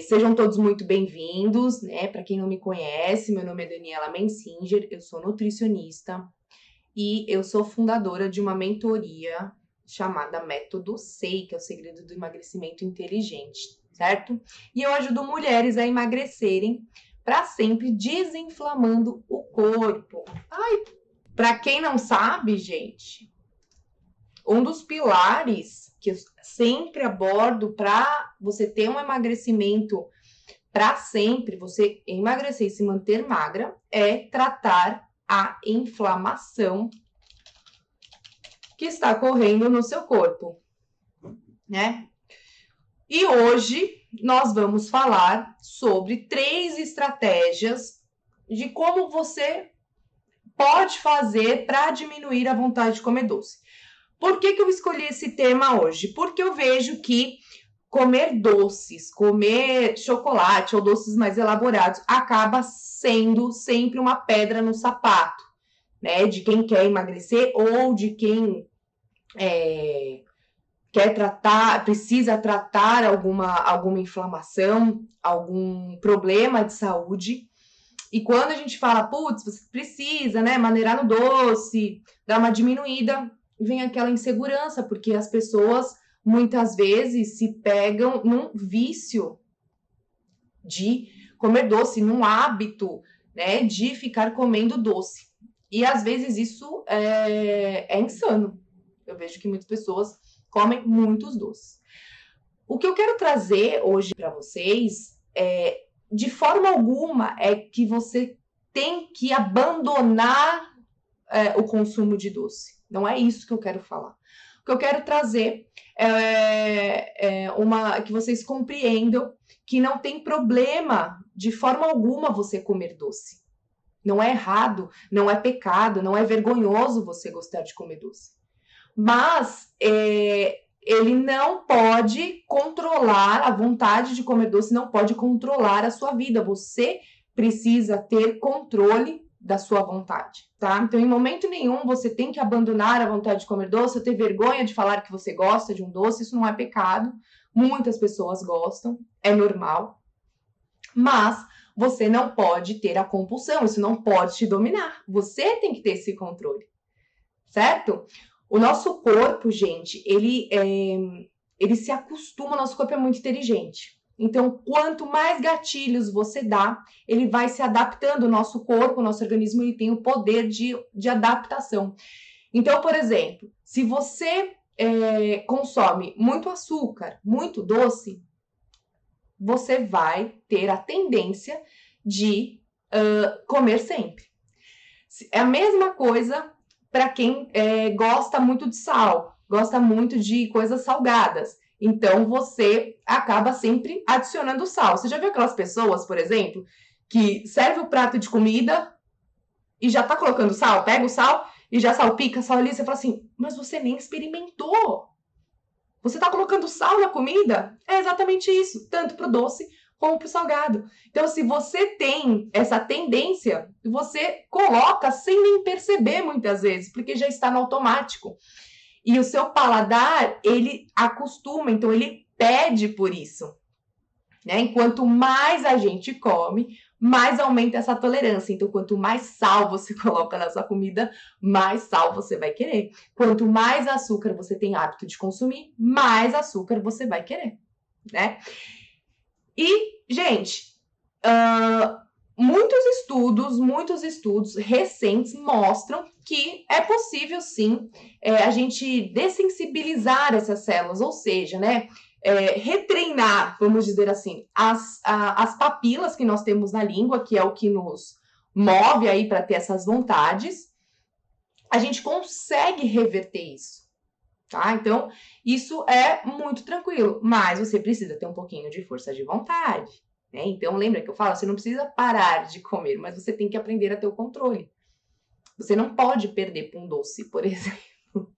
Sejam todos muito bem-vindos, né? Para quem não me conhece, meu nome é Daniela Mensinger, eu sou nutricionista e eu sou fundadora de uma mentoria chamada Método SEI, que é o segredo do emagrecimento inteligente, certo? E eu ajudo mulheres a emagrecerem para sempre, desinflamando o corpo. Para quem não sabe, gente, um dos pilares que eu sempre abordo para você ter um emagrecimento para sempre, você emagrecer e se manter magra, é tratar a inflamação que está correndo no seu corpo, né? E hoje nós vamos falar sobre 3 estratégias de como você pode fazer para diminuir a vontade de comer doce. Por que eu escolhi esse tema hoje? Porque eu vejo que comer doces, comer chocolate ou doces mais elaborados acaba sendo sempre uma pedra no sapato, né? De quem quer emagrecer ou de quem quer tratar, precisa tratar alguma inflamação, algum problema de saúde. E quando a gente fala, putz, você precisa, né, maneirar no doce, dar uma diminuída, vem aquela insegurança, porque as pessoas muitas vezes se pegam num vício de comer doce, num hábito, né, de ficar comendo doce. E às vezes isso é insano. Eu vejo que muitas pessoas comem muitos doces. O que eu quero trazer hoje para vocês de forma alguma é que você tem que abandonar o consumo de doce. Não é isso que eu quero falar. O que eu quero trazer que vocês compreendam que não tem problema de forma alguma você comer doce. Não é errado, não é pecado, não é vergonhoso você gostar de comer doce. Mas ele não pode controlar a vontade de comer doce, não pode controlar a sua vida. Você precisa ter controle da sua vontade, tá? Então, em momento nenhum, você tem que abandonar a vontade de comer doce, ou ter vergonha de falar que você gosta de um doce. Isso não é pecado. Muitas pessoas gostam, é normal. Mas você não pode ter a compulsão, isso não pode te dominar. Você tem que ter esse controle, certo? O nosso corpo, gente, ele se acostuma, nosso corpo é muito inteligente. Então, quanto mais gatilhos você dá, ele vai se adaptando. O nosso corpo, o nosso organismo, ele tem o poder de adaptação. Então, por exemplo, se você consome muito açúcar, muito doce, você vai ter a tendência de comer sempre. É a mesma coisa para quem gosta muito de sal, gosta muito de coisas salgadas. Então, você acaba sempre adicionando sal. Você já viu aquelas pessoas, por exemplo, que serve o prato de comida e já tá colocando sal? Pega o sal e já salpica sal ali. Você fala assim, mas você nem experimentou. Você tá colocando sal na comida? É exatamente isso, tanto pro doce como pro salgado. Então, se você tem essa tendência, você coloca sem nem perceber muitas vezes, porque já está no automático. E o seu paladar, ele acostuma, então ele pede por isso, né? Enquanto mais a gente come, mais aumenta essa tolerância. Então, quanto mais sal você coloca na sua comida, mais sal você vai querer. Quanto mais açúcar você tem hábito de consumir, mais açúcar você vai querer, né? E, gente, muitos estudos recentes mostram que é possível, sim, a gente dessensibilizar essas células, ou seja, né, retreinar, vamos dizer assim, as papilas que nós temos na língua, que é o que nos move aí para ter essas vontades. A gente consegue reverter isso, tá? Então, isso é muito tranquilo, mas você precisa ter um pouquinho de força de vontade, né? Então, lembra que eu falo, você não precisa parar de comer, mas você tem que aprender a ter o controle. Você não pode perder para um doce, por exemplo.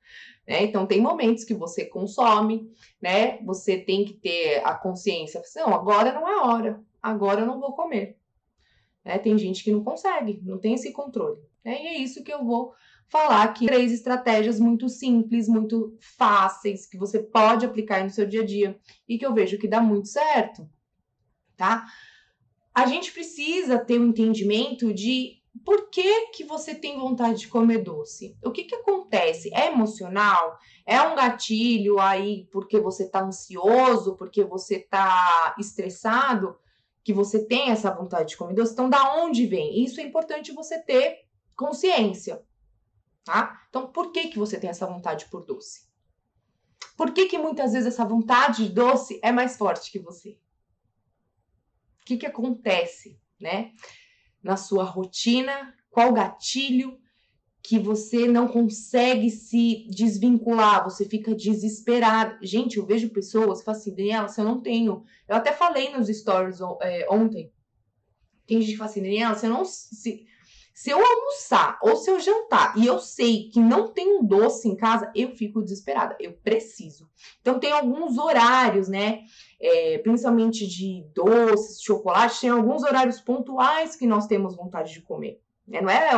Né? Então, tem momentos que você consome, né? Você tem que ter a consciência, não, agora não é hora, agora eu não vou comer. Né? Tem gente que não consegue, não tem esse controle. Né? E é isso que eu vou falar aqui. 3 estratégias muito simples, muito fáceis, que você pode aplicar no seu dia a dia e que eu vejo que dá muito certo. tá? A gente precisa ter um entendimento de por que você tem vontade de comer doce. O que acontece? É emocional? É um gatilho aí porque você tá ansioso, porque você tá estressado, que você tem essa vontade de comer doce? Então, da onde vem? Isso é importante você ter consciência, tá? Então, por que você tem essa vontade por doce? Por que muitas vezes essa vontade de doce é mais forte que você? O que acontece, né? Na sua rotina, qual gatilho que você não consegue se desvincular, você fica desesperado. Gente, eu vejo pessoas que falam assim, Daniela, se eu não tenho... Eu até falei nos stories ontem. Tem gente que fala assim, Daniela, se eu não... Se eu almoçar ou se eu jantar e eu sei que não tem um doce em casa, eu fico desesperada. Eu preciso. Então, tem alguns horários, né? Principalmente de doces, chocolate, tem alguns horários pontuais que nós temos vontade de comer. Não é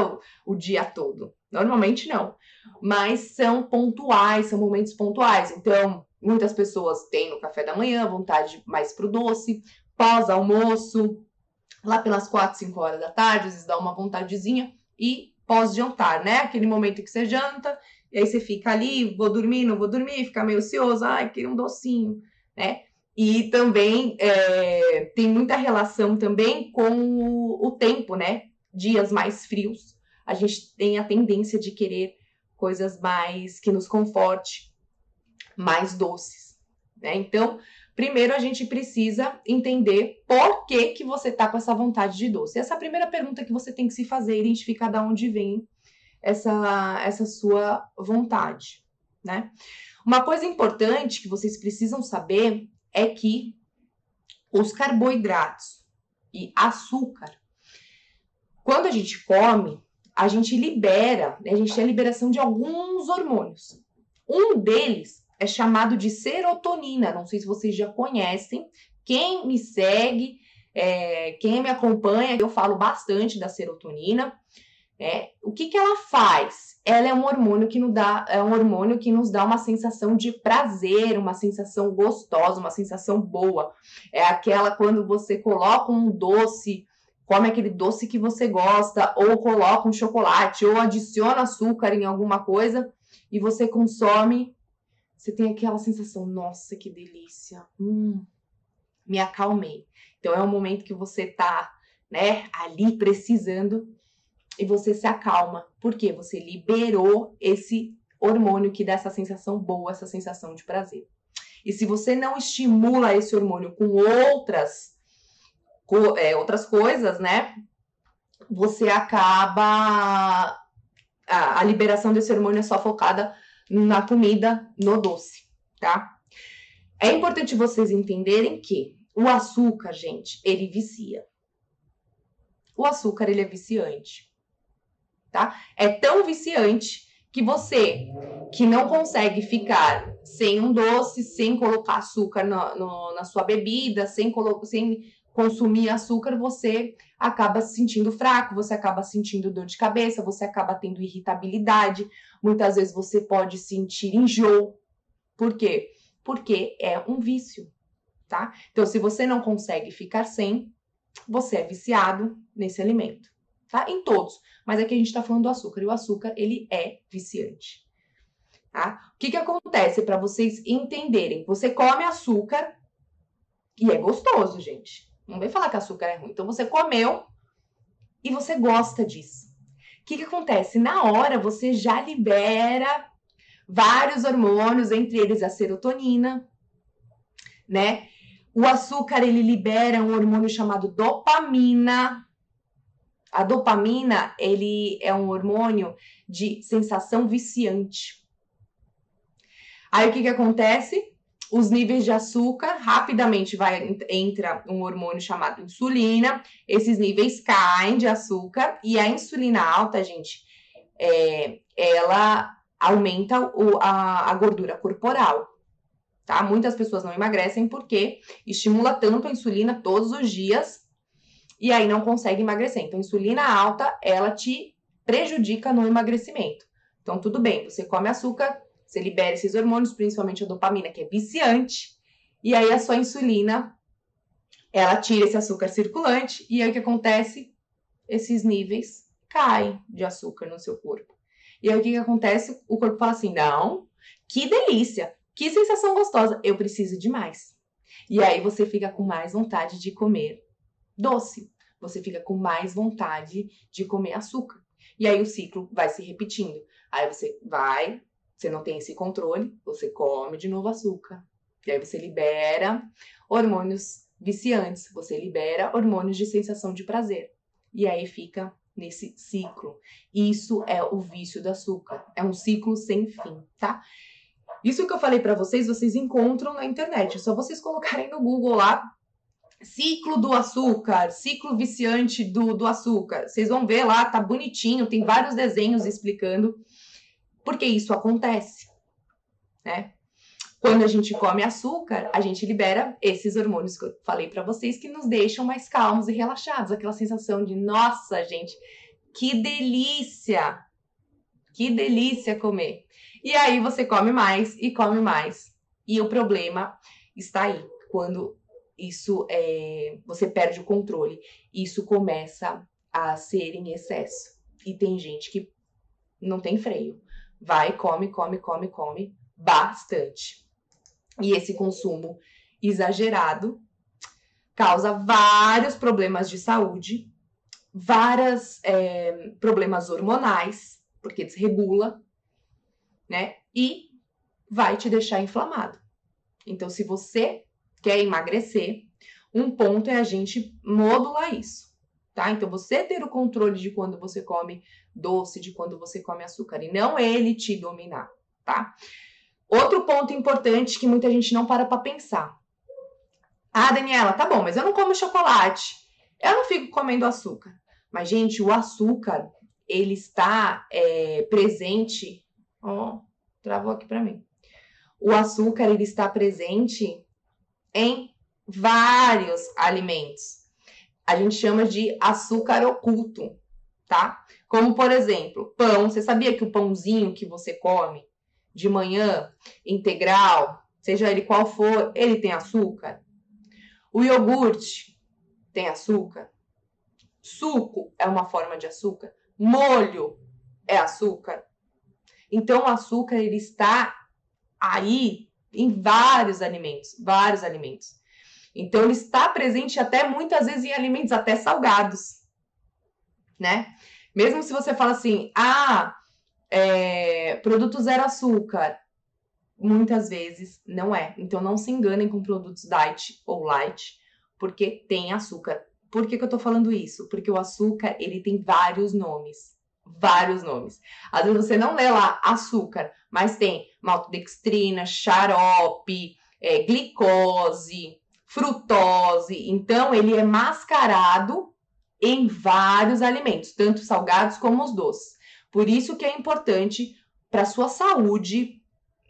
o dia todo. Normalmente não. Mas são pontuais, são momentos pontuais. Então, muitas pessoas têm no café da manhã vontade mais pro doce, pós-almoço, lá pelas 4, 5 horas da tarde, às vezes dá uma vontadezinha, e pós-jantar, né? Aquele momento que você janta, e aí você fica ali, vou dormir, não vou dormir, fica meio ocioso, ai, queria um docinho, né? E também tem muita relação também com o tempo, né? Dias mais frios, a gente tem a tendência de querer coisas mais que nos conforte, mais doces, né? Então, primeiro a gente precisa entender por que você tá com essa vontade de doce. Essa é a primeira pergunta que você tem que se fazer, identificar de onde vem essa sua vontade, né? Uma coisa importante que vocês precisam saber é que os carboidratos e açúcar, quando a gente come, a gente libera, né? A gente tem a liberação de alguns hormônios. Um deles é chamado de serotonina. Não sei se vocês já conhecem. Quem me segue, quem me acompanha, eu falo bastante da serotonina. O que ela faz? Ela é um hormônio que nos dá uma sensação de prazer, uma sensação gostosa, uma sensação boa. É aquela quando você coloca um doce, come aquele doce que você gosta, ou coloca um chocolate, ou adiciona açúcar em alguma coisa e você consome, você tem aquela sensação, nossa, que delícia, me acalmei. Então é um momento que você tá, né, ali precisando e você se acalma. Por quê? Você liberou esse hormônio que dá essa sensação boa, essa sensação de prazer. E se você não estimula esse hormônio com outras coisas, né, você acaba... A liberação desse hormônio é só focada na comida, no doce, tá? É importante vocês entenderem que o açúcar, gente, ele vicia. O açúcar, ele é viciante, tá? É tão viciante que você que não consegue ficar sem um doce, sem colocar açúcar na sua bebida, sem consumir açúcar, você acaba se sentindo fraco, você acaba sentindo dor de cabeça, você acaba tendo irritabilidade, muitas vezes você pode sentir enjoo. Por quê? Porque é um vício, tá? Então, se você não consegue ficar sem, você é viciado nesse alimento, tá? Em todos. Mas aqui a gente tá falando do açúcar, e o açúcar, ele é viciante, tá? O que acontece para vocês entenderem? Você come açúcar e é gostoso, gente. Não vem falar que açúcar é ruim. Então, você comeu e você gosta disso. O que acontece? Na hora, você já libera vários hormônios, entre eles a serotonina, né? O açúcar, ele libera um hormônio chamado dopamina. A dopamina, ele é um hormônio de sensação viciante. Aí, o que acontece? Os níveis de açúcar, rapidamente entra um hormônio chamado insulina, esses níveis caem de açúcar, e a insulina alta, gente, ela aumenta a gordura corporal, tá? Muitas pessoas não emagrecem porque estimula tanto a insulina todos os dias, e aí não consegue emagrecer. Então, a insulina alta, ela te prejudica no emagrecimento. Então, tudo bem, você come açúcar, você libera esses hormônios, principalmente a dopamina, que é viciante, e aí a sua insulina Ela tira esse açúcar circulante e aí o que acontece? Esses níveis caem de açúcar no seu corpo. E aí o que acontece? O corpo fala assim, não, que delícia, que sensação gostosa, eu preciso de mais. E aí você fica com mais vontade de comer doce, você fica com mais vontade de comer açúcar. E aí o ciclo vai se repetindo. Aí você não tem esse controle, você come de novo açúcar. E aí você libera hormônios viciantes, você libera hormônios de sensação de prazer. E aí fica nesse ciclo. Isso é o vício do açúcar. É um ciclo sem fim, tá? Isso que eu falei pra vocês, vocês encontram na internet. É só vocês colocarem no Google lá, ciclo do açúcar, ciclo viciante do açúcar. Vocês vão ver lá, tá bonitinho, tem vários desenhos explicando por que isso acontece, né? Quando a gente come açúcar, a gente libera esses hormônios que eu falei pra vocês que nos deixam mais calmos e relaxados. Aquela sensação de, nossa, gente, que delícia! Que delícia comer! E aí você come mais e come mais. E o problema está aí, quando você perde o controle. Isso começa a ser em excesso. E tem gente que não tem freio. Vai, come bastante. E esse consumo exagerado causa vários problemas de saúde, vários problemas hormonais, porque desregula, né? E vai te deixar inflamado. Então, se você quer emagrecer, um ponto é a gente modular isso, tá? Então, você ter o controle de quando você come doce, de quando você come açúcar, e não ele te dominar, tá? Outro ponto importante que muita gente não para pensar. Ah, Daniela, tá bom, mas eu não como chocolate. Eu não fico comendo açúcar. Mas, gente, o açúcar, ele está presente... Ó, travou aqui pra mim. O açúcar, ele está presente em vários alimentos. A gente chama de açúcar oculto, tá? Como, por exemplo, pão. Você sabia que o pãozinho que você come de manhã, integral, seja ele qual for, ele tem açúcar? O iogurte tem açúcar? Suco é uma forma de açúcar? Molho é açúcar? Então, o açúcar, ele está aí em vários alimentos, Então, ele está presente até muitas vezes em alimentos até salgados, né? Mesmo se você fala assim, produto zero açúcar, muitas vezes não é. Então, não se enganem com produtos diet ou light, porque tem açúcar. Por que eu tô falando isso? Porque o açúcar, ele tem vários nomes. Vários nomes. Às vezes você não lê lá açúcar, mas tem maltodextrina, xarope, glicose, frutose. Então, ele é mascarado em vários alimentos, tanto salgados como os doces. Por isso que é importante para a sua saúde,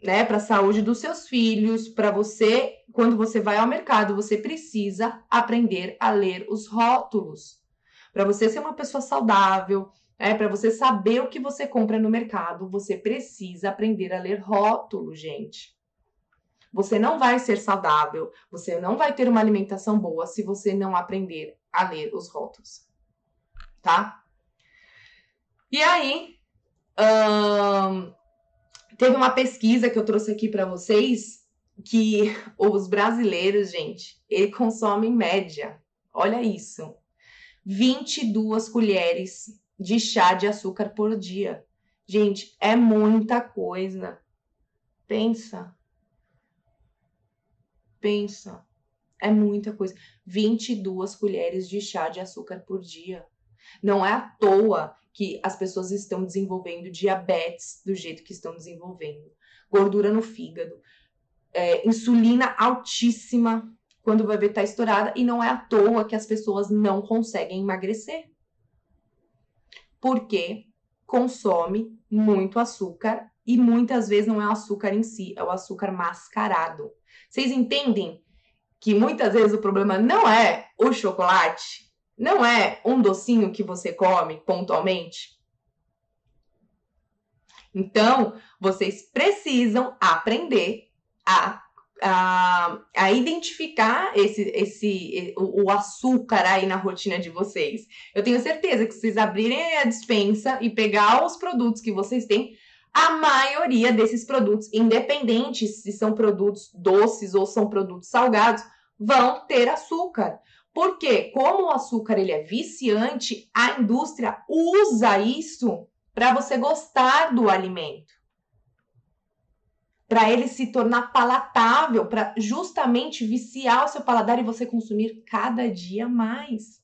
né, para a saúde dos seus filhos, para você, quando você vai ao mercado, você precisa aprender a ler os rótulos. Para você ser uma pessoa saudável, para você saber o que você compra no mercado, você precisa aprender a ler rótulos, gente. Você não vai ser saudável, você não vai ter uma alimentação boa se você não aprender a ler os rótulos, tá? E aí, teve uma pesquisa que eu trouxe aqui para vocês, que os brasileiros, gente, ele consome em média, olha isso, 22 colheres de chá de açúcar por dia. Gente, é muita coisa. Pensa. É muita coisa. 22 colheres de chá de açúcar por dia. Não é à toa que as pessoas estão desenvolvendo diabetes do jeito que estão desenvolvendo. Gordura no fígado. Insulina altíssima, quando vai ver tá estourada. E não é à toa que as pessoas não conseguem emagrecer. Porque consome muito açúcar e muitas vezes não é o açúcar em si, é o açúcar mascarado. Vocês entendem que muitas vezes o problema não é o chocolate, não é um docinho que você come pontualmente? Então, vocês precisam aprender a a identificar o açúcar aí na rotina de vocês. Eu tenho certeza que se vocês abrirem a despensa e pegar os produtos que vocês têm, a maioria desses produtos, independente se são produtos doces ou são produtos salgados, vão ter açúcar. Porque, como o açúcar ele é viciante, a indústria usa isso para você gostar do alimento. Para ele se tornar palatável, para justamente viciar o seu paladar e você consumir cada dia mais.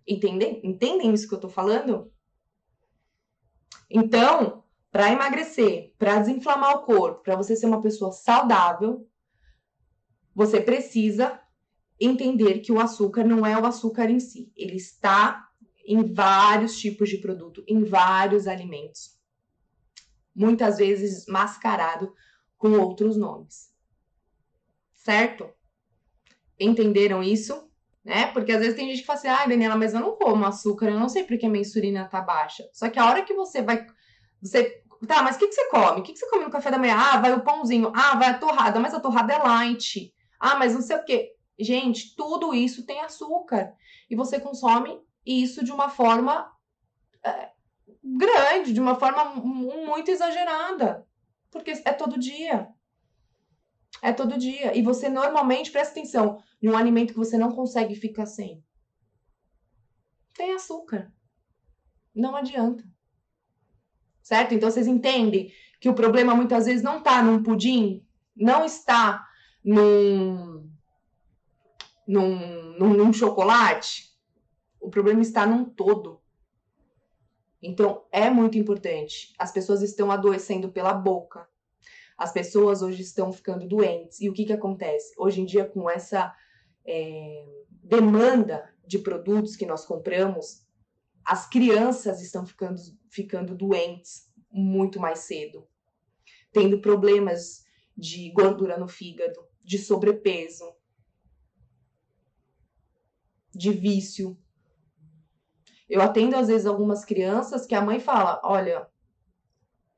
Entendem isso que eu tô falando? Então, para emagrecer, para desinflamar o corpo, para você ser uma pessoa saudável, você precisa entender que o açúcar não é o açúcar em si. Ele está em vários tipos de produto, em vários alimentos. Muitas vezes mascarado com outros nomes. Certo? Entenderam isso? Né? Porque às vezes tem gente que fala assim, ah, Daniela, mas eu não como açúcar, eu não sei porque a minha insulina tá baixa. Só que a hora que você vai... Tá, mas o que você come? O que você come no café da manhã? Ah, vai o pãozinho. Ah, vai a torrada. Mas a torrada é light. Ah, mas não sei o quê. Gente, tudo isso tem açúcar. E você consome isso de uma forma grande, de uma forma muito exagerada. Porque é todo dia. É todo dia. E você normalmente, presta atenção, em um alimento que você não consegue ficar sem. Tem açúcar. Não adianta. Certo? Então vocês entendem que o problema muitas vezes não está num pudim, não está num chocolate. O problema está num todo. Então é muito importante. As pessoas estão adoecendo pela boca. As pessoas hoje estão ficando doentes. E o que acontece? Hoje em dia, com essa demanda de produtos que nós compramos, as crianças estão ficando doentes muito mais cedo, tendo problemas de gordura no fígado, de sobrepeso, de vício. Eu atendo, às vezes, algumas crianças que a mãe fala, olha,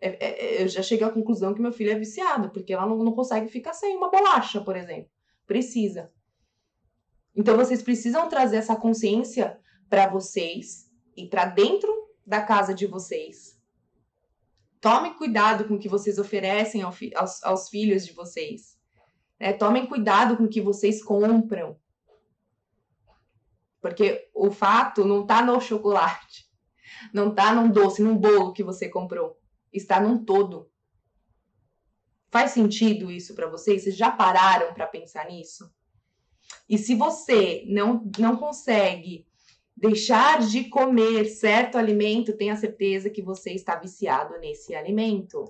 eu já cheguei à conclusão que meu filho é viciado, porque ela não consegue ficar sem uma bolacha, por exemplo. Precisa. Então, vocês precisam trazer essa consciência para vocês e para dentro da casa de vocês. Tomem cuidado com o que vocês oferecem aos filhos de vocês. Tomem cuidado com o que vocês compram. Porque o fato não está no chocolate. Não está num doce, num bolo que você comprou. Está num todo. Faz sentido isso para vocês? Vocês já pararam para pensar nisso? E se você não consegue deixar de comer certo alimento, tenha certeza que você está viciado nesse alimento.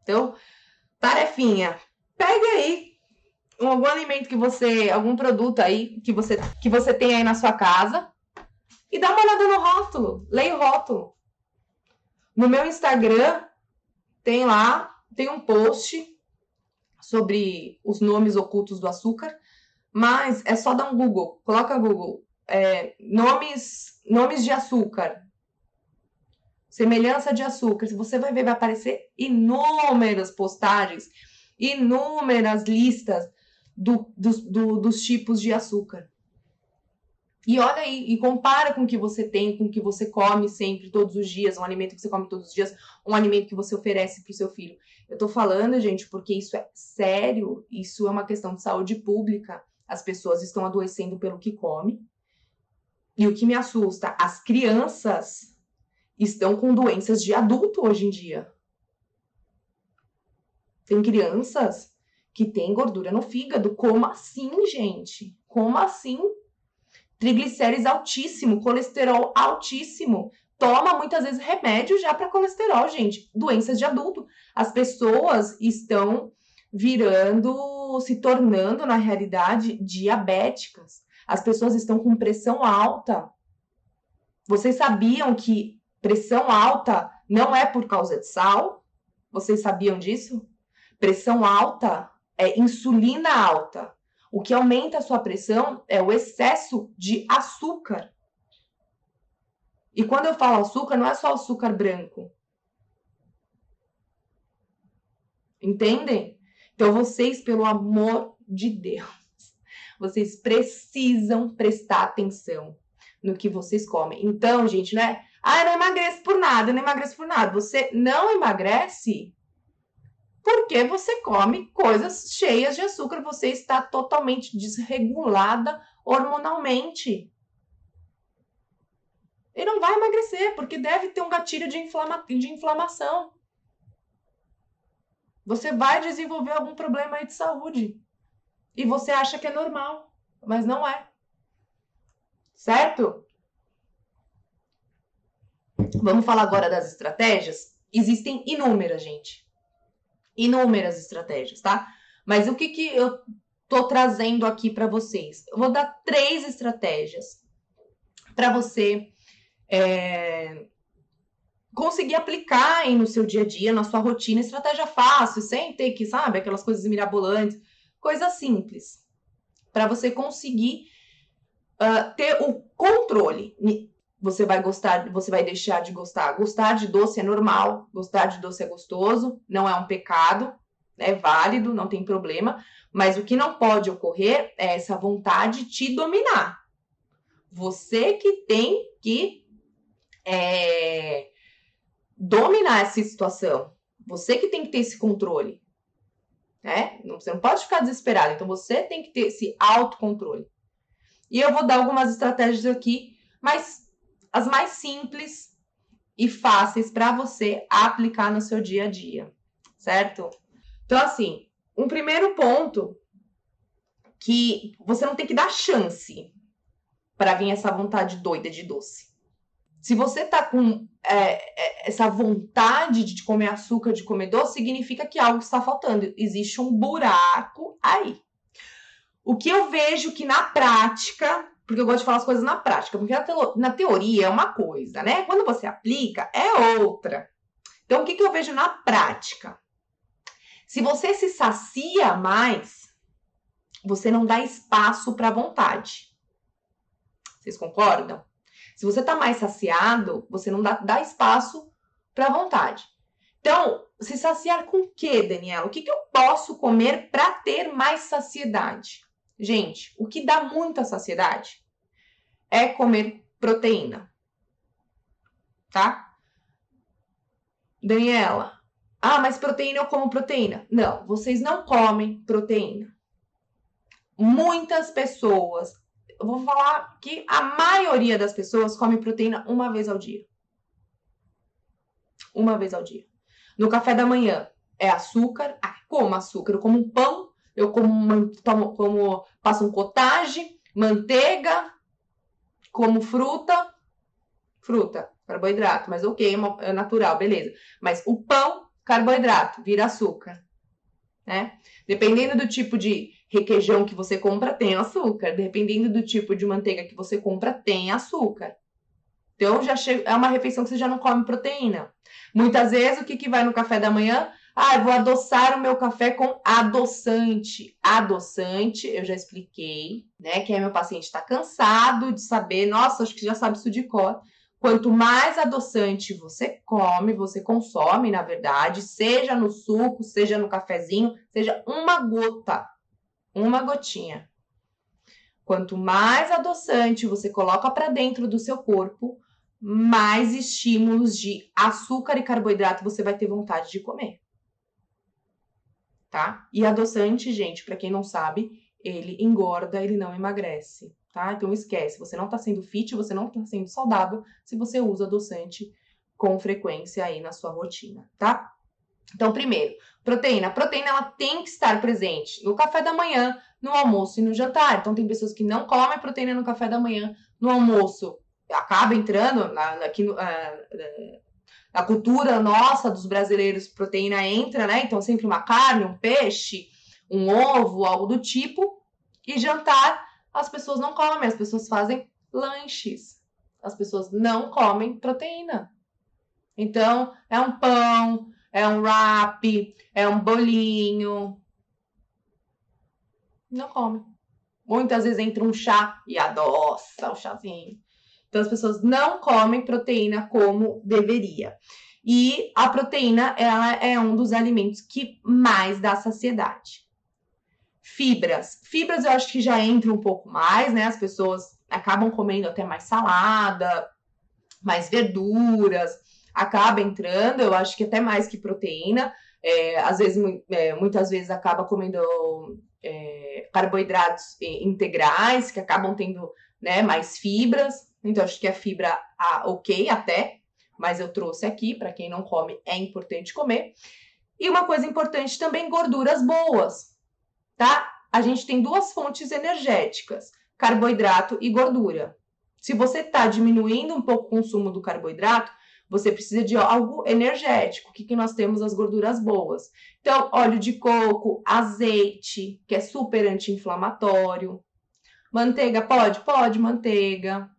Então, tarefinha. Pega aí algum alimento algum produto aí que você tem aí na sua casa e dá uma olhada no rótulo. Leia o rótulo. No meu Instagram tem um post sobre os nomes ocultos do açúcar, mas é só dar um Google. Coloca Google. Nomes de açúcar, semelhança de açúcar. Se você vai ver, vai aparecer inúmeras postagens, inúmeras listas dos tipos de açúcar. E olha aí, e compara com o que você tem, com o que você come sempre, todos os dias, um alimento que você come todos os dias, um alimento que você oferece para o seu filho. Eu tô falando, gente, porque isso é sério, isso é uma questão de saúde pública. As pessoas estão adoecendo pelo que comem. E o que me assusta, as crianças estão com doenças de adulto hoje em dia. Tem crianças que têm gordura no fígado. Como assim, gente? Como assim? Triglicérides altíssimo, colesterol altíssimo. Toma muitas vezes remédio já para colesterol, gente. Doenças de adulto. As pessoas estão se tornando, na realidade, diabéticas. As pessoas estão com pressão alta. Vocês sabiam que pressão alta não é por causa de sal? Vocês sabiam disso? Pressão alta é insulina alta. O que aumenta a sua pressão é o excesso de açúcar. E quando eu falo açúcar, não é só açúcar branco. Entendem? Então, vocês, pelo amor de Deus, vocês precisam prestar atenção no que vocês comem. Então, gente, não não emagreço por nada, não emagreço por nada. Você não emagrece porque você come coisas cheias de açúcar, você está totalmente desregulada hormonalmente. E não vai emagrecer, porque deve ter um gatilho de inflamação. Você vai desenvolver algum problema aí de saúde. E você acha que é normal, mas não é. Certo? Vamos falar agora das estratégias? Existem inúmeras, gente. Inúmeras estratégias, tá? Mas o que eu tô trazendo aqui para vocês? Eu vou dar 3 estratégias para você conseguir aplicar aí no seu dia a dia, na sua rotina, estratégia fácil, sem ter que, sabe, aquelas coisas mirabolantes, coisa simples, para você conseguir ter o controle. Você vai gostar, você vai deixar de gostar. Gostar de doce é normal, gostar de doce é gostoso, não é um pecado, é válido, não tem problema, mas o que não pode ocorrer é essa vontade te dominar. Você que tem que dominar essa situação. Você que tem que ter esse controle. Né? Você não pode ficar desesperado. Então, você tem que ter esse autocontrole. E eu vou dar algumas estratégias aqui, mas as mais simples e fáceis para você aplicar no seu dia a dia. Certo? Então, assim, um primeiro ponto que você não tem que dar chance para vir essa vontade doida de doce. Se você tá com essa vontade de comer açúcar, de comer doce, significa que algo está faltando. Existe um buraco aí. O que eu vejo que na prática, porque eu gosto de falar as coisas na prática, porque na teoria é uma coisa, né? Quando você aplica, é outra. Então, o que eu vejo na prática? Se você se sacia mais, você não dá espaço para vontade. Vocês concordam? Se você está mais saciado, você não dá espaço para vontade. Então, se saciar com o quê, Daniela? O que eu posso comer para ter mais saciedade? Gente, o que dá muita saciedade é comer proteína. Tá? Daniela, mas proteína eu como proteína. Não, vocês não comem proteína. Muitas pessoas, eu vou falar que a maioria das pessoas come proteína uma vez ao dia. Uma vez ao dia. No café da manhã é açúcar. Como açúcar? Eu como um pão, eu passo um cottage, manteiga, como fruta, carboidrato, mas ok, é natural, beleza. Mas o pão, carboidrato, vira açúcar, né? Dependendo do tipo de requeijão que você compra, tem açúcar. Dependendo do tipo de manteiga que você compra, tem açúcar. Então, é uma refeição que você já não come proteína. Muitas vezes, o que vai no café da manhã? Eu vou adoçar o meu café com adoçante. Adoçante, eu já expliquei, né? Que aí meu paciente está cansado de saber. Nossa, acho que já sabe isso de cor. Quanto mais adoçante você come, você consome, na verdade, seja no suco, seja no cafezinho, seja uma gota, uma gotinha. Quanto mais adoçante você coloca para dentro do seu corpo, mais estímulos de açúcar e carboidrato você vai ter vontade de comer. Tá? E adoçante, gente, para quem não sabe, ele engorda, ele não emagrece, tá? Então esquece, você não tá sendo fit, você não tá sendo saudável se você usa adoçante com frequência aí na sua rotina, tá? Então, primeiro, proteína. A proteína, ela tem que estar presente no café da manhã, no almoço e no jantar. Então, tem pessoas que não comem proteína no café da manhã, no almoço acaba entrando aqui na cultura nossa dos brasileiros, proteína entra, né? Então, sempre uma carne, um peixe, um ovo, algo do tipo. E jantar, as pessoas não comem, as pessoas fazem lanches. As pessoas não comem proteína. Então, é um pão, é um wrap, é um bolinho. Não come. Muitas vezes entra um chá e adoça o chazinho. Então, as pessoas não comem proteína como deveria. E a proteína, ela é um dos alimentos que mais dá saciedade. Fibras. Fibras eu acho que já entra um pouco mais, né? As pessoas acabam comendo até mais salada, mais verduras, acaba entrando, eu acho que até mais que proteína. Às vezes, muitas vezes acaba comendo carboidratos integrais, que acabam tendo, né, mais fibras. Então, acho que a fibra, ok até, mas eu trouxe aqui, para quem não come, é importante comer. E uma coisa importante também, gorduras boas, tá? A gente tem duas fontes energéticas, carboidrato e gordura. Se você está diminuindo um pouco o consumo do carboidrato, você precisa de algo energético. O que nós temos? As gorduras boas. Então, óleo de coco, azeite, que é super anti-inflamatório. Manteiga, pode? Pode, manteiga.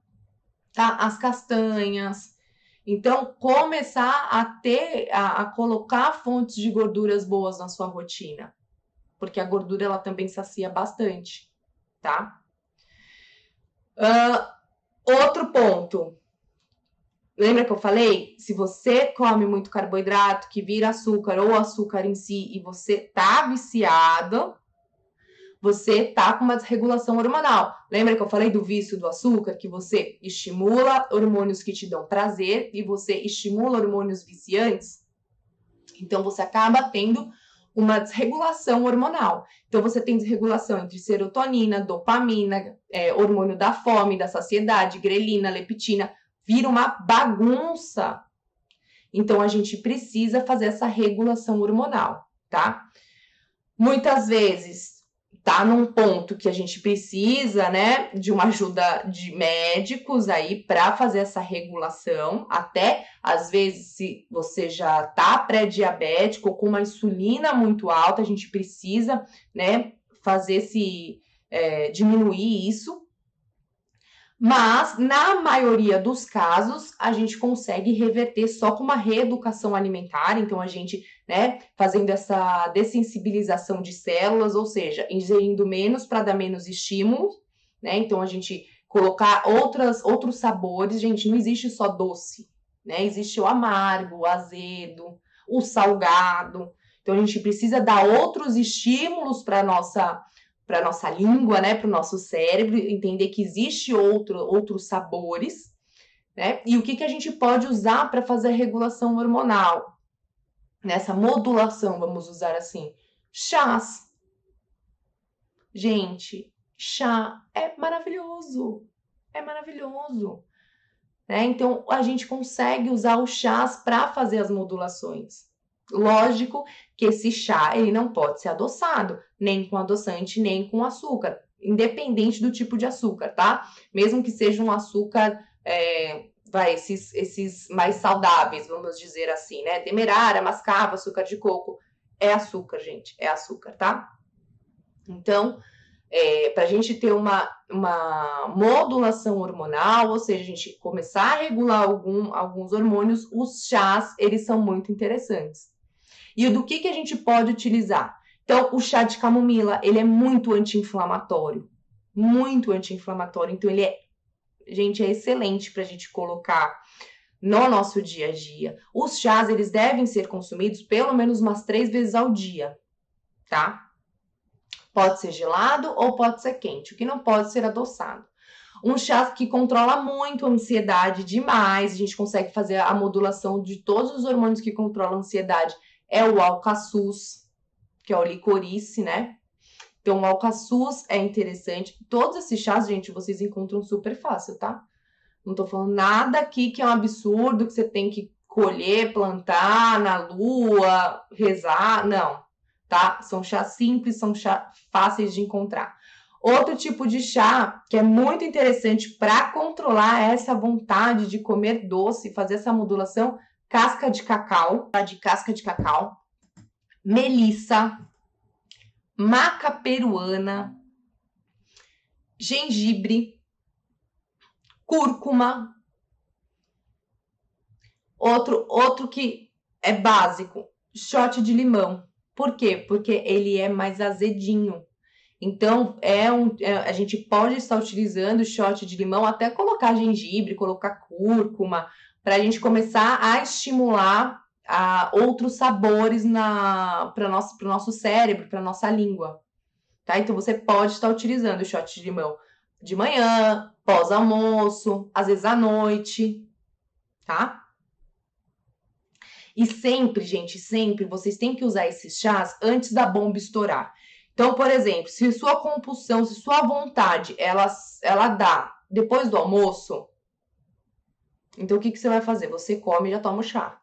Tá? As castanhas. Então, começar a colocar fontes de gorduras boas na sua rotina. Porque a gordura, ela também sacia bastante, tá? Outro ponto. Lembra que eu falei? Se você come muito carboidrato, que vira açúcar ou açúcar em si, e você tá viciado, você tá com uma desregulação hormonal. Lembra que eu falei do vício do açúcar? Que você estimula hormônios que te dão prazer e você estimula hormônios viciantes? Então, você acaba tendo uma desregulação hormonal. Então, você tem desregulação entre serotonina, dopamina, hormônio da fome, da saciedade, grelina, leptina. Vira uma bagunça. Então, a gente precisa fazer essa regulação hormonal, tá? Muitas vezes, tá num ponto que a gente precisa, né, de uma ajuda de médicos aí para fazer essa regulação. Até, às vezes, se você já tá pré-diabético ou com uma insulina muito alta, a gente precisa, né, fazer diminuir isso. Mas, na maioria dos casos, a gente consegue reverter só com uma reeducação alimentar. Então, a gente, né, fazendo essa dessensibilização de células, ou seja, ingerindo menos para dar menos estímulo, né? Então, a gente colocar outros sabores. Gente, não existe só doce, né? Existe o amargo, o azedo, o salgado. Então, a gente precisa dar outros estímulos para nossa língua, né, para o nosso cérebro, entender que existe outros sabores, né? E o que a gente pode usar para fazer a regulação hormonal? Nessa modulação, vamos usar assim, chás. Gente, chá é maravilhoso, né? Então, a gente consegue usar os chás para fazer as modulações. Lógico que esse chá, ele não pode ser adoçado, nem com adoçante, nem com açúcar, independente do tipo de açúcar, tá? Mesmo que seja um açúcar, esses mais saudáveis, vamos dizer assim, né? Demerara, mascavo, açúcar de coco, é açúcar, gente, é açúcar, tá? Então, para a gente ter uma modulação hormonal, ou seja, a gente começar a regular alguns hormônios, os chás, eles são muito interessantes. E do que a gente pode utilizar? Então, o chá de camomila, ele é muito anti-inflamatório. Muito anti-inflamatório. Então, ele é excelente para a gente colocar no nosso dia a dia. Os chás, eles devem ser consumidos pelo menos umas 3 vezes ao dia, tá? Pode ser gelado ou pode ser quente, o que não pode ser adoçado. Um chá que controla muito a ansiedade demais, a gente consegue fazer a modulação de todos os hormônios que controlam a ansiedade, é o alcaçuz, que é o licorice, né? Então, o alcaçuz é interessante. Todos esses chás, gente, vocês encontram super fácil, tá? Não tô falando nada aqui que é um absurdo, que você tem que colher, plantar na lua, rezar, não, tá? São chás simples, são chás fáceis de encontrar. Outro tipo de chá que é muito interessante para controlar essa vontade de comer doce, fazer essa modulação, casca de cacau, melissa, maca peruana, gengibre, cúrcuma. Outro que é básico, shot de limão. Por quê? Porque ele é mais azedinho. Então, a gente pode estar utilizando shot de limão, até colocar gengibre, colocar cúrcuma, para a gente começar a estimular outros sabores para o nosso cérebro, para nossa língua. Tá? Então, você pode estar utilizando o shot de limão de manhã, pós-almoço, às vezes à noite, tá? E sempre, gente, sempre, vocês têm que usar esses chás antes da bomba estourar. Então, por exemplo, se sua compulsão, se sua vontade, ela dá depois do almoço, então o que você vai fazer? Você come e já toma o chá.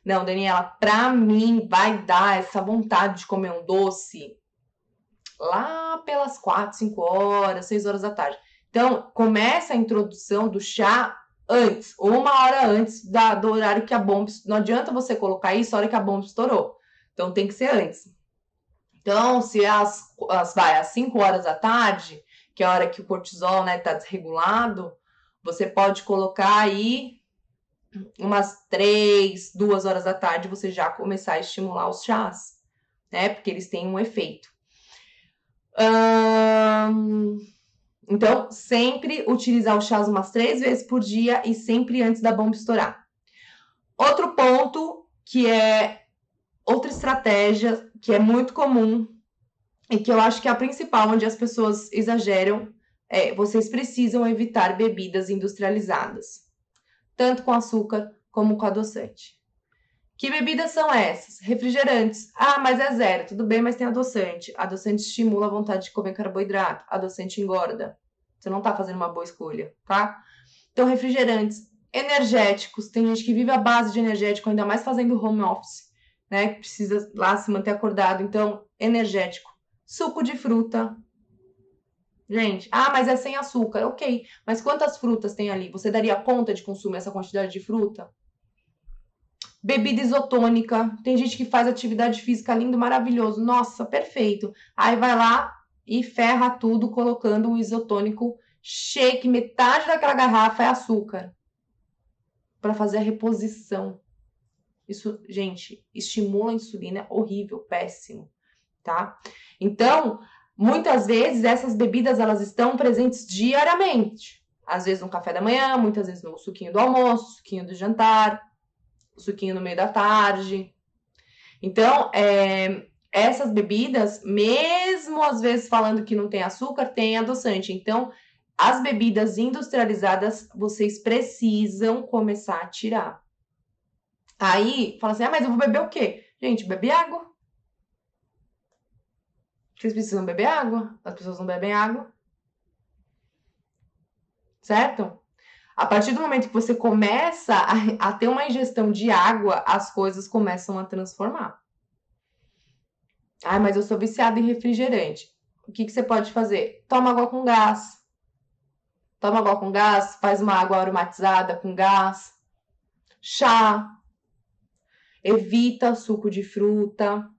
Não, Daniela, pra mim vai dar essa vontade de comer um doce lá pelas 4, 5 horas, 6 horas da tarde. Então, começa a introdução do chá antes, ou 1 hora antes do horário que a bomba... Não adianta você colocar isso na hora que a bomba estourou. Então, tem que ser antes. Então, se às 5 horas da tarde, que é a hora que o cortisol, né, tá desregulado, você pode colocar aí umas 3, 2 horas da tarde, você já começar a estimular os chás, né, porque eles têm um efeito. Então, sempre utilizar os chás umas 3 vezes por dia e sempre antes da bomba estourar. Outro ponto, que é outra estratégia, que é muito comum e que eu acho que é a principal, onde as pessoas exageram, vocês precisam evitar bebidas industrializadas, tanto com açúcar como com adoçante. Que bebidas são essas? Refrigerantes. Ah, mas é zero. Tudo bem, mas tem adoçante. Adoçante estimula a vontade de comer carboidrato. Adoçante engorda. Você não tá fazendo uma boa escolha, tá? Então, refrigerantes. Energéticos. Tem gente que vive à base de energético, ainda mais fazendo home office, né? Que precisa lá se manter acordado. Então, energético. Suco de fruta. Gente, mas é sem açúcar. Ok, mas quantas frutas tem ali? Você daria conta de consumir essa quantidade de fruta? Bebida isotônica. Tem gente que faz atividade física lindo, maravilhoso. Nossa, perfeito. Aí vai lá e ferra tudo colocando um isotônico shake. Metade daquela garrafa é açúcar. Para fazer a reposição. Isso, gente, estimula a insulina. Horrível, péssimo, tá? Então, muitas vezes essas bebidas elas estão presentes diariamente. Às vezes no café da manhã, muitas vezes no suquinho do almoço, suquinho do jantar, suquinho no meio da tarde. Então, essas bebidas, mesmo às vezes falando que não tem açúcar, tem adoçante. Então, as bebidas industrializadas, vocês precisam começar a tirar. Aí, fala assim, mas eu vou beber o quê? Gente, bebe água. Vocês precisam beber água. As pessoas não bebem água. Certo? A partir do momento que você começa a ter uma ingestão de água, as coisas começam a transformar. Mas eu sou viciada em refrigerante. O que você pode fazer? Toma água com gás. Toma água com gás, faz uma água aromatizada com gás. Chá. Evita suco de fruta.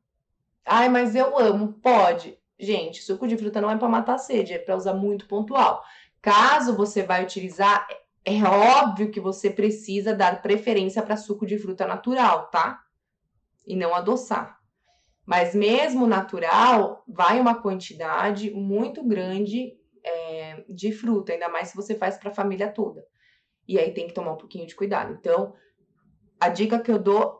Mas eu amo. Pode. Gente, suco de fruta não é para matar a sede, é para usar muito pontual. Caso você vai utilizar, é óbvio que você precisa dar preferência para suco de fruta natural, tá? E não adoçar. Mas mesmo natural, vai uma quantidade muito grande de fruta, ainda mais se você faz para a família toda. E aí tem que tomar um pouquinho de cuidado. Então, a dica que eu dou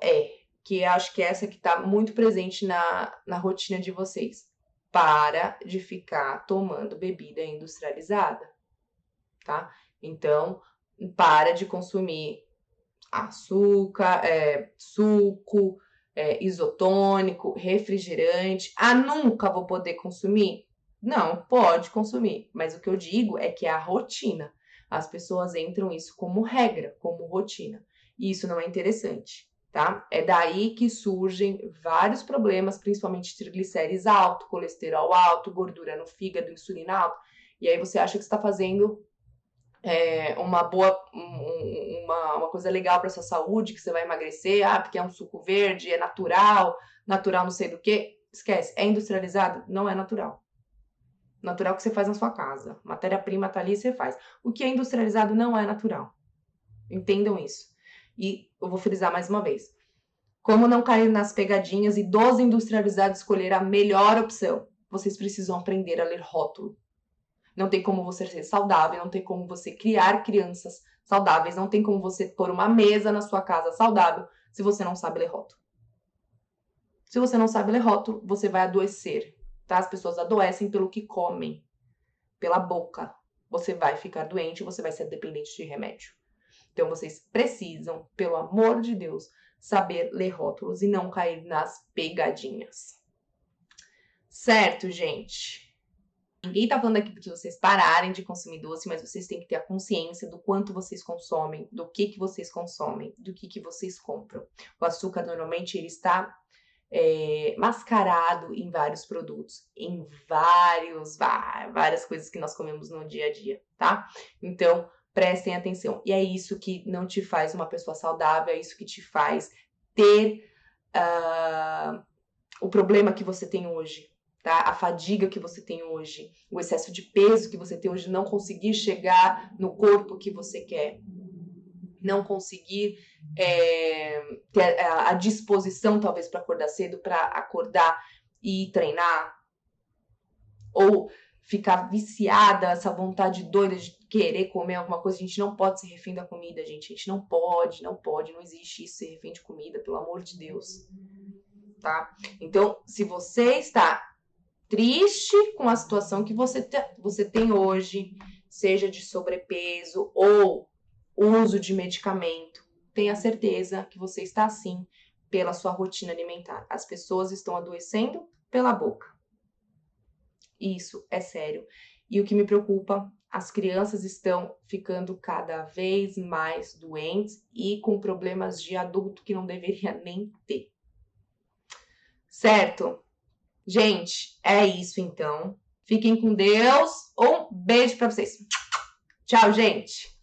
que eu acho que essa que está muito presente na rotina de vocês. Para de ficar tomando bebida industrializada, tá? Então, para de consumir açúcar, suco, isotônico, refrigerante. Nunca vou poder consumir? Não, pode consumir. Mas o que eu digo é que é a rotina. As pessoas entram isso como regra, como rotina. E isso não é interessante, tá? É daí que surgem vários problemas, principalmente triglicérides alto, colesterol alto, gordura no fígado, insulina alta. E aí você acha que está fazendo uma coisa legal para sua saúde, que você vai emagrecer, porque é um suco verde, é natural não sei do que. Esquece, é industrializado? Não é natural. Natural que você faz na sua casa. Matéria-prima tá ali e você faz. O que é industrializado não é natural. Entendam isso. E eu vou frisar mais uma vez. Como não cair nas pegadinhas e dos industrializados escolher a melhor opção? Vocês precisam aprender a ler rótulo. Não tem como você ser saudável, não tem como você criar crianças saudáveis. Não tem como você pôr uma mesa na sua casa saudável se você não sabe ler rótulo. Se você não sabe ler rótulo, você vai adoecer, tá? As pessoas adoecem pelo que comem, pela boca. Você vai ficar doente, você vai ser dependente de remédio. Então, vocês precisam, pelo amor de Deus, saber ler rótulos e não cair nas pegadinhas. Certo, gente? Ninguém tá falando aqui para vocês pararem de consumir doce, mas vocês têm que ter a consciência do quanto vocês consomem, do que vocês consomem, do que vocês compram. O açúcar, normalmente, ele está mascarado em vários produtos, em várias coisas que nós comemos no dia a dia, tá? Então, prestem atenção. E é isso que não te faz uma pessoa saudável, é isso que te faz ter o problema que você tem hoje, tá? A fadiga que você tem hoje, o excesso de peso que você tem hoje, não conseguir chegar no corpo que você quer, não conseguir ter a disposição, talvez, para acordar cedo, para acordar e treinar, ou ficar viciada, essa vontade doida de querer comer alguma coisa. A gente não pode ser refém da comida, gente. A gente não pode, não existe isso, ser refém de comida, pelo amor de Deus, tá? Então, se você está triste com a situação que você tem hoje, seja de sobrepeso ou uso de medicamento, tenha certeza que você está assim pela sua rotina alimentar. As pessoas estão adoecendo pela boca. Isso é sério. E o que me preocupa, as crianças estão ficando cada vez mais doentes e com problemas de adulto que não deveria nem ter. Certo? Gente, é isso então. Fiquem com Deus. Um beijo pra vocês. Tchau, gente.